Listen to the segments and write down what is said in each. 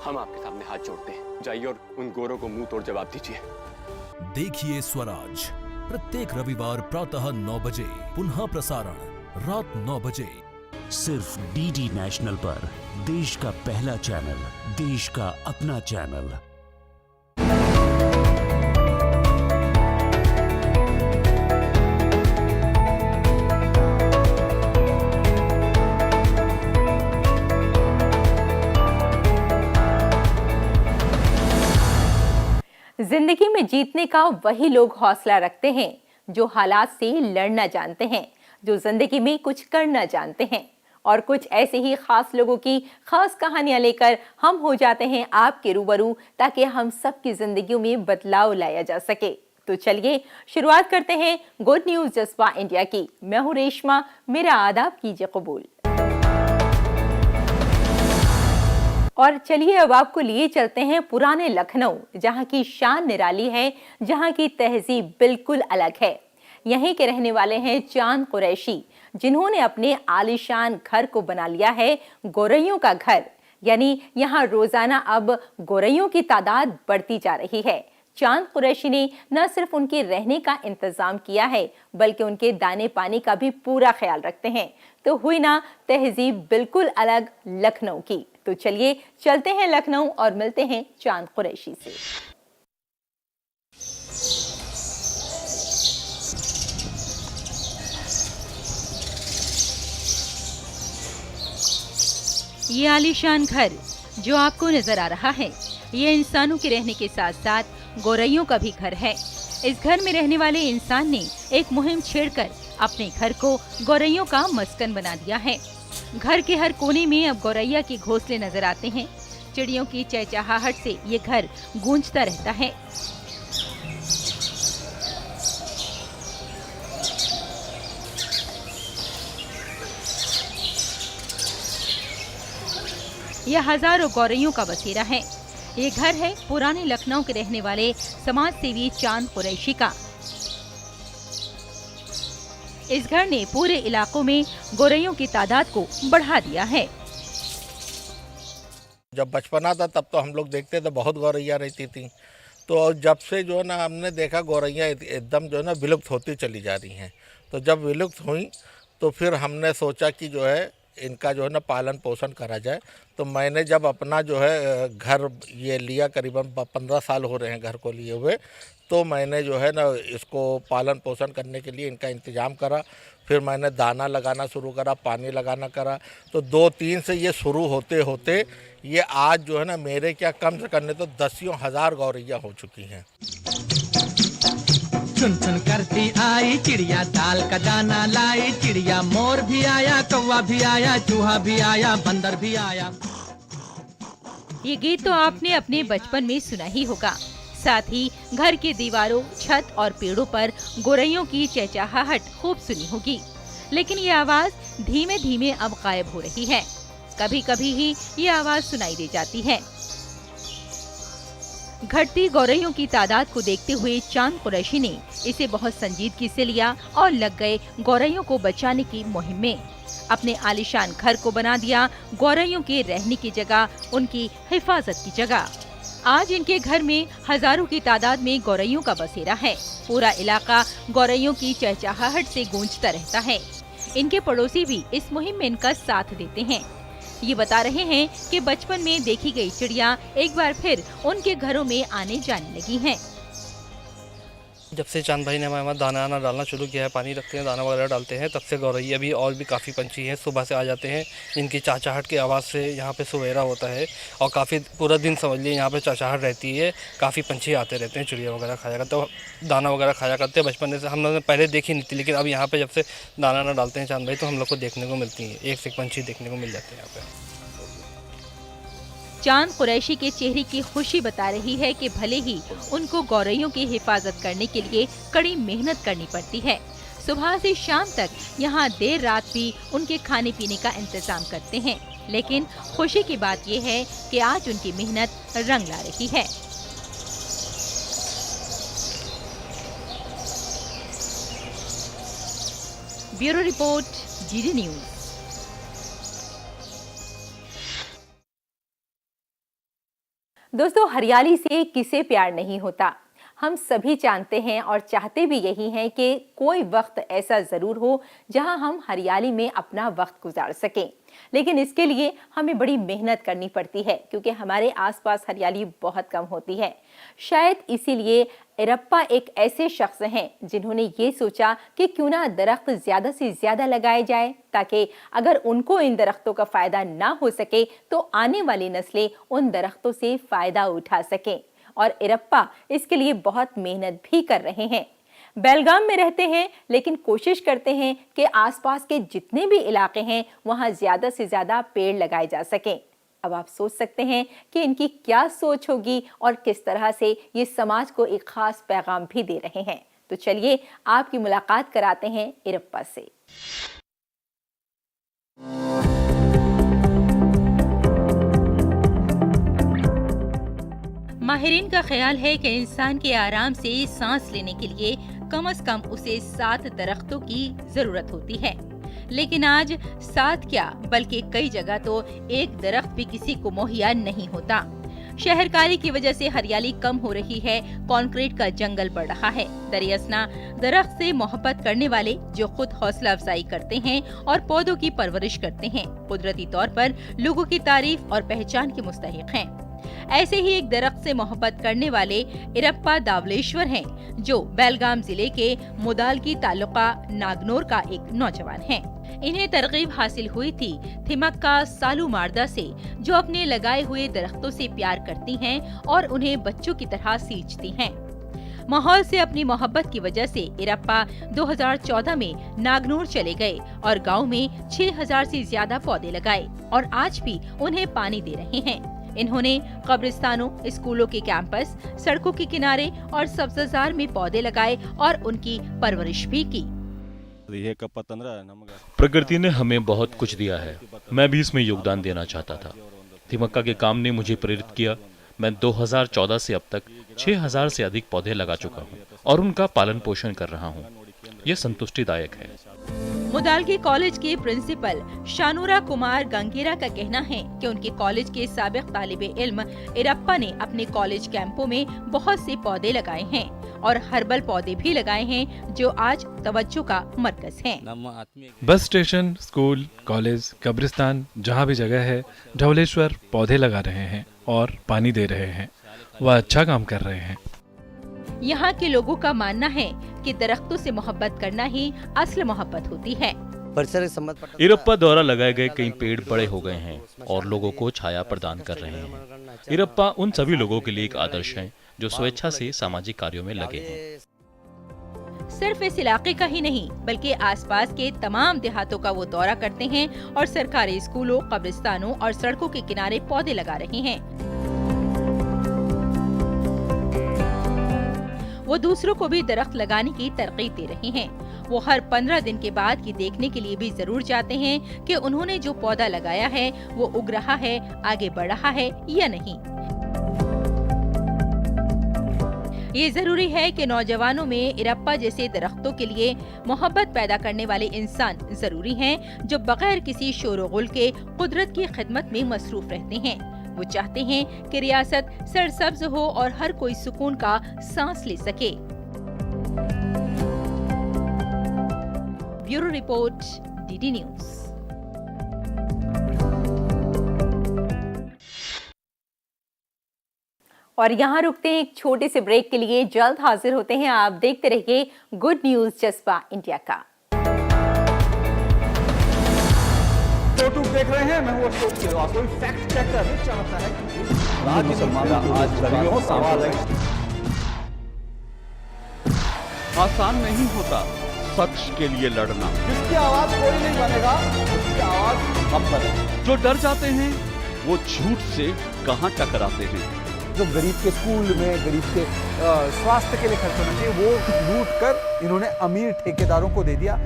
हम आपके सामने हाथ जोड़ते हैं, जाइए और उन गोरों को मुंह तोड़ जवाब दीजिए। देखिए स्वराज प्रत्येक रविवार प्रातः 9 बजे, पुनः प्रसारण रात 9 बजे, सिर्फ डीडी नेशनल पर। देश का पहला चैनल, देश का अपना चैनल। जिंदगी में जीतने का वही लोग हौसला रखते हैं जो हालात से लड़ना जानते हैं, जो जिंदगी में कुछ करना जानते हैं। और कुछ ऐसे ही खास लोगों की खास कहानियां लेकर हम हो जाते हैं आपके रूबरू, ताकि हम सबकी जिंदगियों में बदलाव लाया जा सके। तो चलिए शुरुआत करते हैं गुड न्यूज जज्बा इंडिया की। मैं हूं रेशमा, मेरा आदाब कीजिए कबूल। और चलिए अब आपको लिए चलते हैं पुराने लखनऊ, जहां की शान निराली है, जहां की तहजीब बिल्कुल अलग है। यहीं के रहने वाले हैं चांद कुरैशी, जिन्होंने अपने आलीशान घर को बना लिया है गोरैयों का घर। यानी यहां रोजाना अब गोरैयों की तादाद बढ़ती जा रही है। चांद कुरैशी ने न सिर्फ उनके रहने का इंतजाम किया है, बल्कि उनके दाने पानी का भी पूरा ख्याल रखते हैं। तो हुई ना तहजीब बिल्कुल अलग लखनऊ की। तो चलिए चलते हैं लखनऊ और मिलते हैं चांद कुरैशी से। ये आलीशान घर जो आपको नजर आ रहा है, ये इंसानों के रहने के साथ साथ गोरैयों का भी घर है। इस घर में रहने वाले इंसान ने एक मुहिम छेड़कर अपने घर को गोरैयों का मस्कन बना दिया है। घर के हर कोने में अब गौरैया के घोंसले नजर आते हैं। चिड़ियों की चहचहाहट से ये घर गूंजता रहता है। यह हजारों गौरैयों का बसेरा है। ये घर है पुराने लखनऊ के रहने वाले समाज सेवी चांद कुरैशी का। इस घर ने पूरे इलाकों में गोरैयों की तादाद को बढ़ा दिया है। जब बचपना था तब तो हम लोग देखते थे बहुत गौरैया रहती थी। तो जब से जो है ना हमने देखा गौरैया एकदम जो है ना विलुप्त होती चली जा रही हैं। तो जब विलुप्त हुई तो फिर हमने सोचा कि जो है इनका जो है ना पालन पोषण करा जाए। तो मैंने जब अपना जो है घर ये लिया, करीबन 15 साल हो रहे हैं घर को लिए हुए, तो मैंने जो है ना इसको पालन पोषण करने के लिए इनका इंतज़ाम करा। फिर मैंने दाना लगाना शुरू करा, पानी लगाना करा। तो 2-3 से ये शुरू होते होते ये आज जो है ना मेरे क्या कम से करने तो 10 हज़ार गौरैया हो चुकी हैं। चुन चुन करती आई चिड़िया, दाल का दाना लाई चिड़िया, मोर भी आया, कौवा भी आया, चूहा भी आया, बंदर भी आया। ये गीत तो आपने अपने बचपन में सुना ही होगा। साथ ही घर की दीवारों, छत और पेड़ों पर गोरैयों की चहचहाहट खूब सुनी होगी। लेकिन ये आवाज धीमे धीमे अब गायब हो रही है। कभी कभी ही ये आवाज सुनाई दे जाती है। घटती गौरैयों की तादाद को देखते हुए चांद कुरैशी ने इसे बहुत संजीदगी से लिया और लग गए गौरैयों को बचाने की मुहिम में। अपने आलीशान घर को बना दिया गौरैयों के रहने की जगह, उनकी हिफाजत की जगह। आज इनके घर में हजारों की तादाद में गौरैयों का बसेरा है। पूरा इलाका गौरैयों की चहचहाहट से गूंजता रहता है। इनके पड़ोसी भी इस मुहिम में इनका साथ देते हैं। ये बता रहे हैं कि बचपन में देखी गई चिड़िया एक बार फिर उनके घरों में आने जाने लगी हैं। जब से चांद भाई ने हमारे दाना आना डालना शुरू किया है, पानी रखते हैं, दाना वगैरह डालते हैं, तब से गौरैया भी और भी काफ़ी पंछी हैं सुबह से आ जाते हैं। इनकी चहचहाहट की आवाज़ से यहाँ पे सवेरा होता है और काफ़ी पूरा दिन समझ लिए यहाँ पे चहचहाहट रहती है। काफ़ी पंछी आते रहते हैं, चिड़िया वगैरह खाया करते हैं, दाना वगैरह खाया करते हैं। बचपन से हम लोगों ने पहले देखी नहीं थी, लेकिन अब यहाँ पर जब से दाना आना डालते हैं चांद भाई तो हम लोग को देखने को मिलती है। एक से एक पंछी देखने को मिल जाते हैं यहाँ पर। चांद कुरैशी के चेहरे की खुशी बता रही है कि भले ही उनको गौरैयों की हिफाजत करने के लिए कड़ी मेहनत करनी पड़ती है। सुबह से शाम तक यहाँ देर रात भी उनके खाने पीने का इंतजाम करते हैं, लेकिन खुशी की बात यह है कि आज उनकी मेहनत रंग ला रही है। Bureau report, DD news. दोस्तों, हरियाली से किसे प्यार नहीं होता। हम सभी जानते हैं और चाहते भी यही हैं कि कोई वक्त ऐसा जरूर हो जहां हम हरियाली में अपना वक्त गुजार सकें। लेकिन इसके लिए हमें बड़ी मेहनत करनी पड़ती है क्योंकि हमारे आसपास हरियाली बहुत कम होती है। शायद इसीलिए इरप्पा एक ऐसे शख्स हैं जिन्होंने ये सोचा कि क्यों ना दरख्त ज्यादा से ज्यादा लगाए जाए, ताकि अगर उनको इन दरख्तों का फायदा ना हो सके तो आने वाली नस्लें उन दरख्तों से फायदा उठा सकें। और इरप्पा इसके लिए बहुत मेहनत भी कर रहे हैं। बेलगाम में रहते हैं लेकिन कोशिश करते हैं कि आसपास के जितने भी इलाके हैं वहां ज्यादा से ज्यादा पेड़ लगाए जा सकें। अब आप सोच सकते हैं कि इनकी क्या सोच होगी और किस तरह से ये समाज को एक खास पैगाम भी दे रहे हैं। तो चलिए आपकी मुलाकात कराते हैं इरप्पा से। माहिरीन का ख्याल है कि इंसान के आराम से सांस लेने के लिए कम से कम उसे 7 दरख्तों की जरूरत होती है। लेकिन आज 7 क्या बल्कि कई जगह तो एक दरख्त भी किसी को मुहैया नहीं होता। शहरकारी की वजह से हरियाली कम हो रही है, कंक्रीट का जंगल बढ़ रहा है। दरअसल दरख्त से मोहब्बत करने वाले जो खुद हौसला अफजाई करते हैं और पौधों की परवरिश करते हैं, कुदरती तौर पर लोगों की तारीफ और पहचान के मुस्तहिक हैं। ऐसे ही एक दरख्त से मोहब्बत करने वाले इरप्पा दावलेश्वर हैं, जो बेलगाम जिले के मुदालगी तालुका नागनोर का एक नौजवान है। इन्हें तरकीब हासिल हुई थी थिमक्का सालू मारदा से, जो अपने लगाए हुए दरख्तों से प्यार करती हैं और उन्हें बच्चों की तरह सींचती हैं। माहौल से अपनी मोहब्बत की वजह से इरप्पा 2014 में नागनूर चले गए और गांव में 6000 से ज्यादा पौधे लगाए और आज भी उन्हें पानी दे रहे हैं। इन्होंने कब्रिस्तानों, स्कूलों के कैंपस, सड़कों के किनारे और सब्ज़जार में पौधे लगाए और उनकी परवरिश भी की। प्रकृति ने हमें बहुत कुछ दिया है, मैं भी इसमें योगदान देना चाहता था। थिमक्का के काम ने मुझे प्रेरित किया। मैं 2014 से अब तक 6000 से अधिक पौधे लगा चुका हूँ और उनका पालन पोषण कर रहा हूँ। ये संतुष्टिदायक है। मुदालगी कॉलेज के प्रिंसिपल शानूरा कुमार गंगेरा का कहना है कि उनके कॉलेज के साबिक तालिबे इल्म इरप्पा ने अपने कॉलेज कैंपों में बहुत से पौधे लगाए हैं और हर्बल पौधे भी लगाए हैं, जो आज तवज्जो का मरकज हैं। बस स्टेशन, स्कूल, कॉलेज, कब्रिस्तान, जहाँ भी जगह है, ढवलेश्वर पौधे लगा रहे हैं और पानी दे रहे हैं। वह अच्छा काम कर रहे हैं। यहाँ के लोगों का मानना है कि दरख्तों से मोहब्बत करना ही असल मोहब्बत होती है। इरप्पा द्वारा लगाए गए कई पेड़ बड़े हो गए हैं और लोगों को छाया प्रदान कर रहे हैं। इरप्पा उन सभी लोगों के लिए एक आदर्श हैं जो स्वेच्छा से सामाजिक कार्यों में लगे हैं। सिर्फ इस इलाके का ही नहीं बल्कि आसपास के तमाम देहातों का वो दौरा करते हैं और सरकारी स्कूलों, कब्रिस्तानों और सड़कों के किनारे पौधे लगा रहे हैं। वो दूसरों को भी दरख्त लगाने की तरकीब दे रहे हैं। वो हर 15 दिन के बाद ये देखने के लिए भी जरूर जाते हैं कि उन्होंने जो पौधा लगाया है वो उग रहा है, आगे बढ़ रहा है या नहीं। ये जरूरी है कि नौजवानों में इरप्पा जैसे दरख्तों के लिए मोहब्बत पैदा करने वाले इंसान जरूरी हैं, जो बगैर किसी शोर-ओ-गुल के कुदरत की खिदमत में मसरूफ रहते हैं। वो चाहते हैं कि रियासत सरसब्ज हो और हर कोई सुकून का सांस ले सके। Bureau report, DD news. और यहाँ रुकते हैं एक छोटे से ब्रेक के लिए, जल्द हाजिर होते हैं। आप देखते रहिए गुड न्यूज जज्बा इंडिया का। देख रहे हैं, मैं हूं अशोक किरवा। कोई फैक्ट चेकर चाहता है कि आज सदियों सवाल है। आसान नहीं होता सच के लिए लड़ना। जिसकी आवाज कोई नहीं बनेगा, उसकी आवाज हम बनेंगे। जो डर जाते हैं वो झूठ से कहां टकराते हैं। जो गरीब के स्कूल में, गरीब के स्वास्थ्य के लिए खर्च होना चाहिए, वो लूट कर इन्होंने अमीर ठेकेदारों को दे दिया।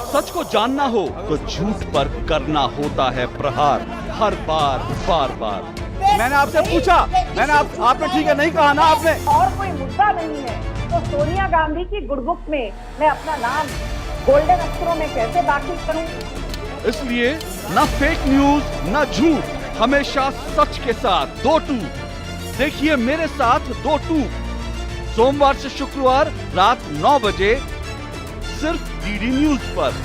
सच को जानना हो तो झूठ पर करना होता है प्रहार, हर बार बार बार। मैंने आपसे पूछा, आपने ठीक है नहीं कहा ना आपने। और कोई मुद्दा नहीं है तो सोनिया गांधी की गुडबुक में मैं अपना नाम गोल्डन अक्षरों में कैसे दाखिल करूं? इसलिए न फेक न्यूज, न झूठ, हमेशा सच के साथ 2 टूक। देखिए मेरे साथ 2 टूक, सोमवार से शुक्रवार रात 9 बजे सिर्फ डीडी न्यूज पर।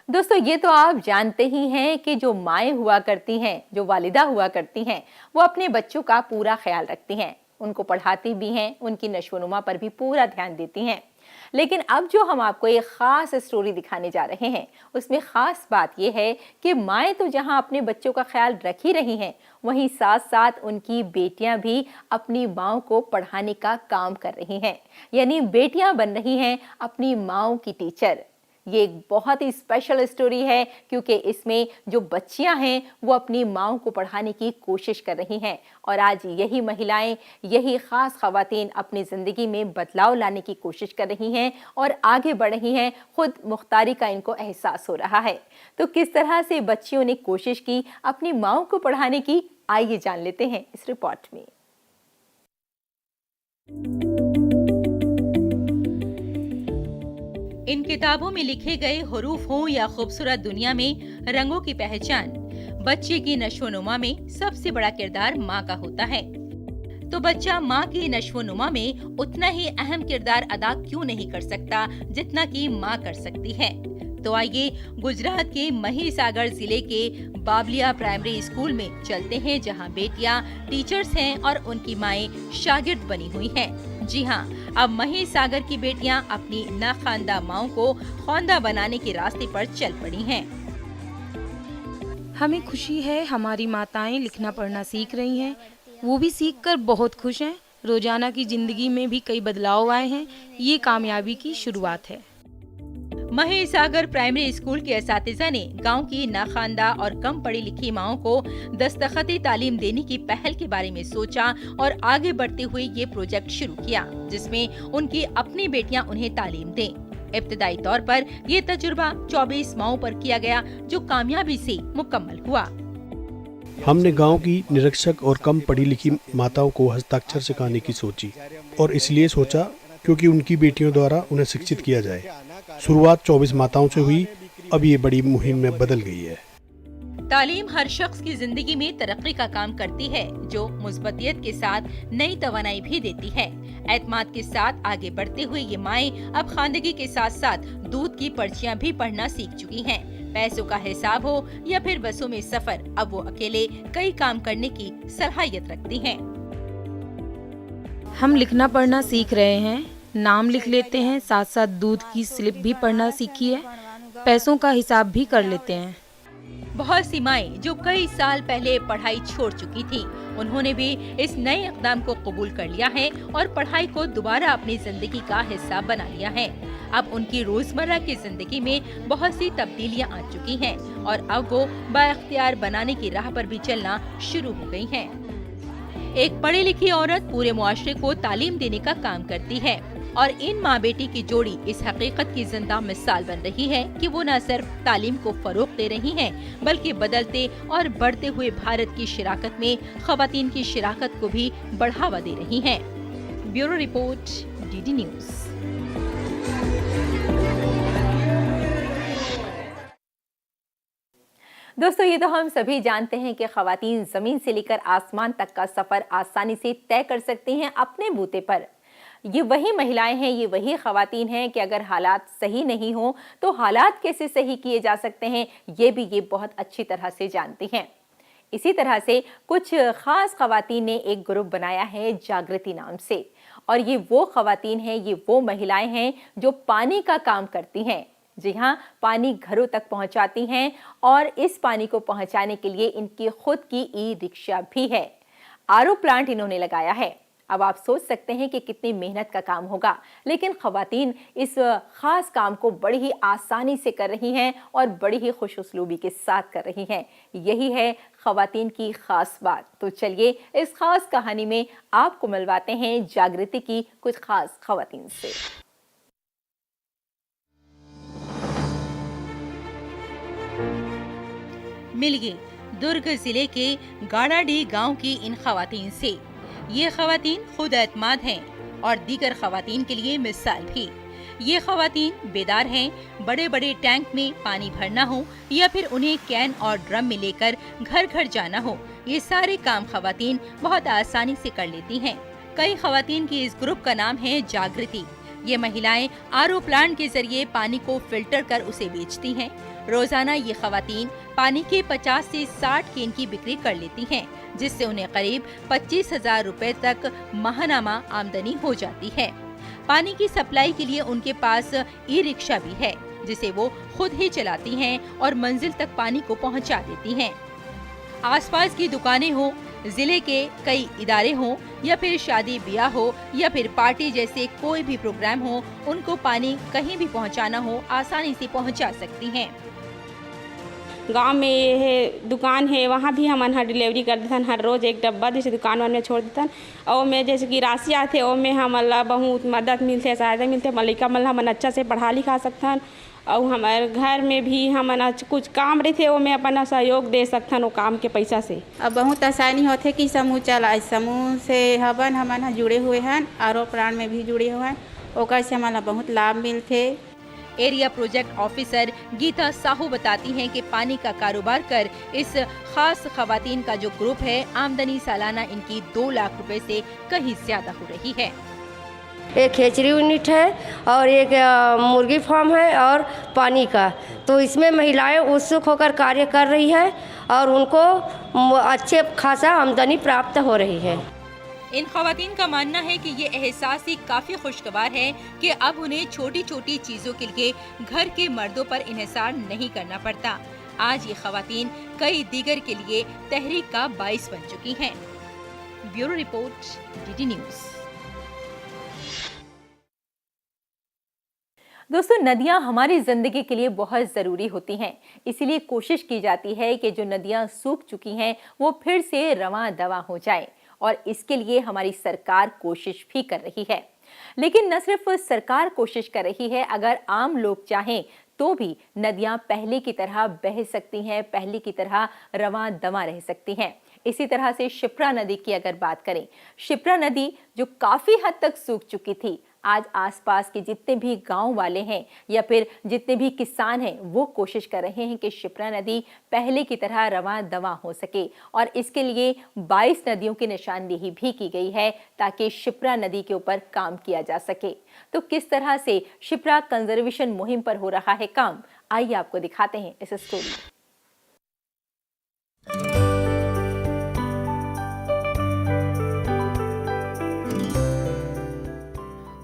दोस्तों, ये तो आप जानते ही हैं कि जो माएँ हुआ करती हैं, जो वालिदा हुआ करती हैं, वो अपने बच्चों का पूरा ख्याल रखती हैं, उनको पढ़ाती भी हैं, उनकी नशोनुमा पर भी पूरा ध्यान देती हैं। लेकिन अब जो हम आपको एक ख़ास स्टोरी दिखाने जा रहे हैं, उसमें ख़ास बात यह है कि माएँ तो जहां अपने बच्चों का ख्याल रख ही रही हैं, वहीं साथ साथ उनकी बेटियां भी अपनी माओ को पढ़ाने का काम कर रही हैं। यानी बेटियां बन रही हैं अपनी माओ की टीचर। ये एक बहुत ही स्पेशल स्टोरी है क्योंकि इसमें जो बच्चियां हैं वो अपनी माओ को पढ़ाने की कोशिश कर रही हैं और आज यही महिलाएं, यही खास खवातीन अपनी ज़िंदगी में बदलाव लाने की कोशिश कर रही हैं और आगे बढ़ रही हैं। खुद मुख्तारी का इनको एहसास हो रहा है। तो किस तरह से बच्चियों ने कोशिश की अपनी माओ को पढ़ाने की, आइए जान लेते हैं इस रिपोर्ट में। इन किताबों में लिखे गए हुरूफ हों या खूबसूरत दुनिया में रंगों की पहचान, बच्चे की नशोनुमा में सबसे बड़ा किरदार माँ का होता है। तो बच्चा माँ की नशोनुमा में उतना ही अहम किरदार अदा क्यों नहीं कर सकता जितना कि माँ कर सकती है। तो आइए गुजरात के महिसागर जिले के बाबलिया प्राइमरी स्कूल में चलते हैं, जहां बेटियां टीचर्स हैं और उनकी माएं शागिर्द बनी हुई हैं। जी हां, अब महिसागर की बेटियां अपनी नाखानदा माओं को खौंदा बनाने के रास्ते पर चल पड़ी हैं। हमें खुशी है, हमारी माताएं लिखना पढ़ना सीख रही हैं, वो भी सीखकर बहुत खुश हैं। रोजाना की जिंदगी में भी कई बदलाव आए हैं, ये कामयाबी की शुरुआत है। महिसागर प्राइमरी स्कूल के असातिज़ा ने गांव की नाखानदा और कम पढ़ी लिखी माओं को दस्तखती तालीम देने की पहल के बारे में सोचा और आगे बढ़ते हुए ये प्रोजेक्ट शुरू किया, जिसमें उनकी अपनी बेटियां उन्हें तालीम दें। इब्तिदाई तौर पर ये तजुर्बा 24 माओं पर किया गया, जो कामयाबी से मुकम्मल हुआ। हमने गांव की निरक्षर और कम पढ़ी लिखी माताओं को हस्ताक्षर सिखाने की सोची और इसलिए सोचा क्योंकि उनकी बेटियों द्वारा उन्हें शिक्षित किया जाए। शुरुआत 24 माताओं से हुई, अब ये बड़ी मुहिम में बदल गई है। तालीम हर शख्स की जिंदगी में तरक्की का काम करती है, जो मुस्बतियत के साथ नई तवानाई भी देती है। एतमाद के साथ आगे बढ़ते हुए ये माएं अब खानदगी के साथ साथ दूध की पर्चियां भी पढ़ना सीख चुकी हैं। पैसों का हिसाब हो या फिर बसों में सफर, अब वो अकेले कई काम करने की सलाहियत रखती हैं। हम लिखना पढ़ना सीख रहे हैं, नाम लिख लेते हैं, साथ साथ दूध की स्लिप भी पढ़ना सीखी है, पैसों का हिसाब भी कर लेते हैं। बहुत सी माएं जो कई साल पहले पढ़ाई छोड़ चुकी थीं, उन्होंने भी इस नए इक़दाम को कबूल कर लिया है और पढ़ाई को दोबारा अपनी जिंदगी का हिस्सा बना लिया है। अब उनकी रोजमर्रा की जिंदगी में बहुत सी तब्दीलियां आ चुकी हैं और अब वो बाइख्तियार बनाने की राह पर भी चलना शुरू हो गई हैं। एक पढ़ी लिखी औरत पूरे मुआशरे को तालीम देने का काम करती है और इन माँ बेटी की जोड़ी इस हकीकत की जिंदा मिसाल बन रही है कि वो न सिर्फ तालीम को फरोग दे रही हैं, बल्कि बदलते और बढ़ते हुए भारत की शिराकत में खवातीन की शिराकत को भी बढ़ावा दे रही हैं। Bureau report, DD news. दोस्तों, ये तो हम सभी जानते हैं कि खवातीन जमीन से लेकर आसमान तक का सफर आसानी से तय कर सकती हैं अपने बूते पर। ये वही महिलाएं हैं, ये वही खवातीन हैं कि अगर हालात सही नहीं हो तो हालात कैसे सही किए जा सकते हैं, ये बहुत अच्छी तरह से जानती हैं। इसी तरह से कुछ खास खवातीन ने एक ग्रुप बनाया है जागृति नाम से, और ये वो खवातीन हैं, ये वो महिलाएं हैं जो पानी का काम करती हैं। जी हाँ, पानी घरों तक पहुंचाती हैं और इस पानी को पहुंचाने के लिए इनकी खुद की ई रिक्शा भी है। आरओ प्लांट इन्होंने लगाया है। अब आप सोच सकते हैं कि कितनी मेहनत का काम होगा, लेकिन खवातीन इस खास काम को बड़ी ही आसानी से कर रही हैं और बड़ी ही खुशउस्लूबी के साथ कर रही हैं। यही है खवातीन की खास बात। तो चलिए इस खास कहानी में आपको मिलवाते हैं जागृति की कुछ खास खवातीन से। मिलिए दुर्ग जिले के गाड़ाडी गांव की इन खवातीन से। ये खवातीन खुद एतमाद हैं और दीगर खवातीन के लिए मिसाल भी। ये खवातीन बेदार हैं। बड़े बड़े टैंक में पानी भरना हो या फिर उन्हें कैन और ड्रम में लेकर घर घर जाना हो, ये सारे काम खवातीन बहुत आसानी से कर लेती हैं। कई खवातीन की इस ग्रुप का नाम है जागृति। ये महिलाएं आरओ प्लांट के जरिए पानी को फिल्टर कर उसे बेचती हैं। रोजाना ये खवातीन पानी के 50 से 60 केन की बिक्री कर लेती हैं, जिससे उन्हें करीब 25,000 रुपए तक माहनामा आमदनी हो जाती है। पानी की सप्लाई के लिए उनके पास ई रिक्शा भी है, जिसे वो खुद ही चलाती हैं और मंजिल तक पानी को पहुंचा देती हैं। आसपास की दुकानें हो, जिले के कई इदारे हो या फिर शादी ब्याह हो या फिर पार्टी जैसे कोई भी प्रोग्राम हो, उनको पानी कहीं भी पहुंचाना हो आसानी से पहुंचा सकती हैं। गांव में है दुकान है, वहाँ भी हम डिलीवरी कर देते हैं। हर रोज़ एक डब्बा जैसे दुकान में छोड़ देते हैं और में जैसे कि राशि आते हैं, में हम अल्लाह बहुत मदद मिलते है, सहायता मिलते है। मलिका मल्ला हम अच्छा से पढ़ा लिखा सकते हैं और हमारे घर में भी हम कुछ काम रहते वो में अपना सहयोग दे सकते हैं वो काम के पैसा से। अब बहुत आसानी होते कि समूह चला, समूह से हवन हम जुड़े हुए हैं, आरओ प्लांट में भी जुड़े हुए हैं, ओकर से हमारा बहुत लाभ मिलते। Area project officer Gita Sahu बताती हैं कि पानी का कारोबार कर इस खास खवातीन का जो ग्रुप है, आमदनी सालाना इनकी 2 लाख रुपए से कहीं ज्यादा हो रही है। एक खेचरी यूनिट है और एक मुर्गी फार्म है और पानी का, तो इसमें महिलाएं उत्सुक होकर कार्य कर रही है और उनको अच्छे खासा आमदनी प्राप्त हो रही है। इन खवातीन का मानना है कि ये एहसास ही काफी खुशगवार है कि अब उन्हें छोटी छोटी चीजों के लिए घर के मर्दों पर इन्हिसार नहीं करना पड़ता। आज ये खवातीन कई दीगर के लिए तहरीक का बाइस बन चुकी हैं। Bureau report, DD news. दोस्तों, नदियां हमारी जिंदगी के लिए बहुत ज़रूरी होती हैं, इसीलिए कोशिश की जाती है कि जो नदियां सूख चुकी हैं वो फिर से रवां दवा हो जाए, और इसके लिए हमारी सरकार कोशिश भी कर रही है। लेकिन न सिर्फ सरकार कोशिश कर रही है, अगर आम लोग चाहें तो भी नदियां पहले की तरह बह सकती हैं, पहले की तरह रवां दवा रह सकती हैं। इसी तरह से शिप्रा नदी की अगर बात करें, शिप्रा नदी जो काफ़ी हद तक सूख चुकी थी, आज आसपास के जितने भी गांव वाले हैं या फिर जितने भी किसान हैं, वो कोशिश कर रहे हैं कि शिप्रा नदी पहले की तरह रवां दवा हो सके, और इसके लिए 22 नदियों की निशानदेही भी की गई है ताकि शिप्रा नदी के ऊपर काम किया जा सके। तो किस तरह से शिप्रा कंजर्वेशन मुहिम पर हो रहा है काम, आइए आपको दिखाते हैं इस स्टोरी।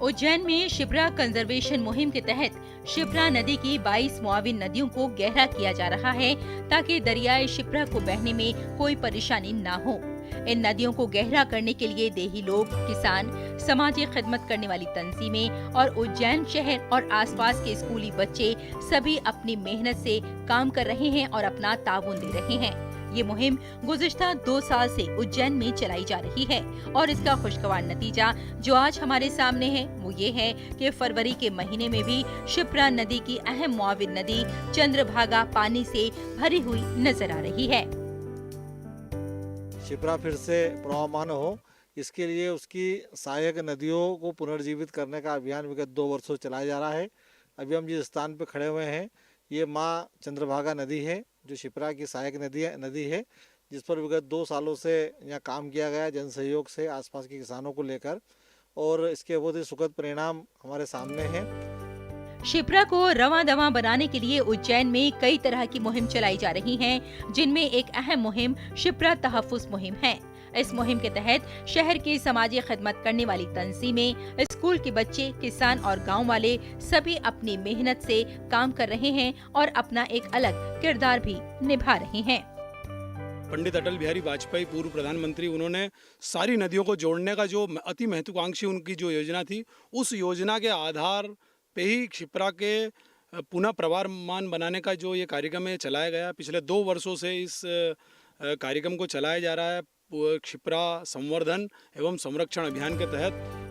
उज्जैन में शिप्रा कंजर्वेशन मुहिम के तहत शिप्रा नदी की 22 मुआविन नदियों को गहरा किया जा रहा है ताकि दरियाए शिप्रा को बहने में कोई परेशानी ना हो। इन नदियों को गहरा करने के लिए देही लोग, किसान, समाजी खिदमत करने वाली तंजीमें और उज्जैन शहर और आसपास के स्कूली बच्चे सभी अपनी मेहनत से काम कर रहे हैं और अपना ताउन दे रहे हैं। ये मुहिम गुज़िश्ता 2 साल से उज्जैन में चलाई जा रही है और इसका खुशगवार नतीजा जो आज हमारे सामने है वो ये है कि फरवरी के महीने में भी शिप्रा नदी की अहम मुआविन नदी चंद्रभागा पानी से भरी हुई नजर आ रही है। शिप्रा फिर से प्रवाहमान हो, इसके लिए उसकी सहायक नदियों को पुनर्जीवित करने का अभियान विगत 2 वर्षों चलाया जा रहा है। अभी हम जिस स्थान पर खड़े हुए हैं ये माँ चंद्रभागा नदी है, जो शिप्रा की सहायक नदी है, जिस पर विगत 2 सालों से यहाँ काम किया गया जन सहयोग से आसपास के किसानों को लेकर, और इसके बहुत ही सुखद परिणाम हमारे सामने हैं। शिप्रा को रवां दवा बनाने के लिए उज्जैन में कई तरह की मुहिम चलाई जा रही हैं, जिनमें एक अहम मुहिम शिप्रा तहफ़्फ़ुज़ मुहिम है। इस मुहिम के तहत शहर की समाजी खिदमत करने वाली तंजीमें, स्कूल के बच्चे, किसान और गांव वाले सभी अपनी मेहनत से काम कर रहे हैं और अपना एक अलग किरदार भी निभा रहे हैं। पंडित अटल बिहारी वाजपेयी पूर्व प्रधानमंत्री, उन्होंने सारी नदियों को जोड़ने का जो अति महत्वाकांक्षी उनकी जो योजना थी, उस योजना के आधार पे ही क्षिप्रा के पुनः प्रवाहमान बनाने का जो ये कार्यक्रम है चलाया गया। पिछले 2 वर्षों से इस कार्यक्रम को चलाया जा रहा है क्षिप्रा संवर्धन एवं संरक्षण अभियान के तहत।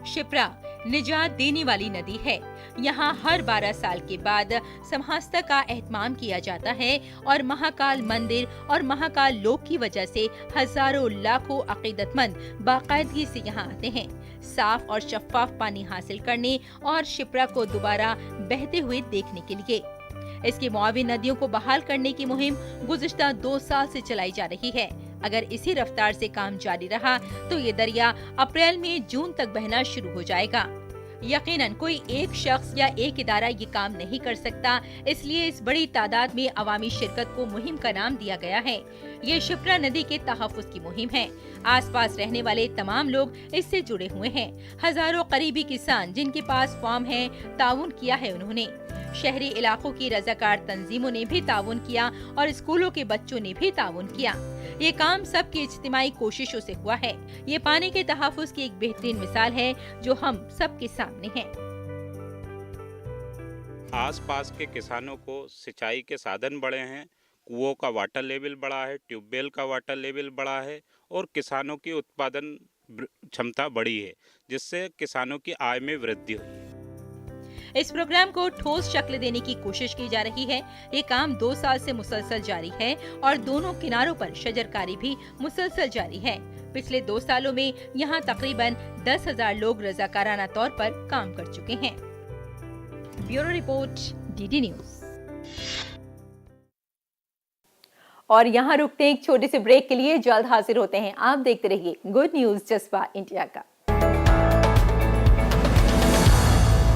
क्षिप्रा निजात देने वाली नदी है। यहाँ हर 12 साल के बाद समहास्ता का एहतमाम किया जाता है और महाकाल मंदिर और महाकाल लोक की वजह से हजारों लाखों अकीदतमंद बाकायदगी से यहाँ आते हैं, साफ और शफाफ पानी हासिल करने और क्षिप्रा को दोबारा बहते हुए देखने के लिए। इसकी मुआविन नदियों को बहाल करने की मुहिम गुज़िश्ता 2 साल से चलाई जा रही है। अगर इसी रफ्तार से काम जारी रहा तो ये दरिया अप्रैल में जून तक बहना शुरू हो जाएगा। यकीनन कोई एक शख्स या एक इदारा ये काम नहीं कर सकता, इसलिए इस बड़ी तादाद में अवामी शिरकत को मुहिम का नाम दिया गया है। ये क्षिप्रा नदी के तहफ़्फ़ुज़ की मुहिम है। आसपास रहने वाले तमाम लोग इससे जुड़े हुए हैं। हजारों करीबी किसान जिनके पास फार्म है, ताउन किया है उन्होंने। शहरी इलाकों की रज़ाकार तंजीमों ने भी ताउन किया और स्कूलों के बच्चों ने भी ताउन किया। ये काम सबकी इज्तिमाई कोशिशों से हुआ है। ये पानी के तहफ़्फ़ुज़ की एक बेहतरीन मिसाल है जो हम सबके सामने है। आसपास के किसानों को सिंचाई के साधन बढ़े हैं, कुओं का वाटर लेवल बढ़ा है, ट्यूबवेल का वाटर लेवल बढ़ा है और किसानों की उत्पादन क्षमता बढ़ी है, जिससे किसानों की आय में वृद्धि हुई। इस प्रोग्राम को ठोस शक्ल देने की कोशिश की जा रही है। ये काम 2 साल से मुसलसल जारी है और दोनों किनारों पर शजरकारी भी मुसलसल जारी है। पिछले 2 सालों में यहाँ तकरीबन 10,000 लोग रज़ाकाराना तौर पर काम कर चुके हैं। Bureau report, DD news. और यहाँ रुकते हैं एक छोटे से ब्रेक के लिए, जल्द हाजिर होते हैं। आप देखते रहिए गुड न्यूज जज्बा इंडिया का।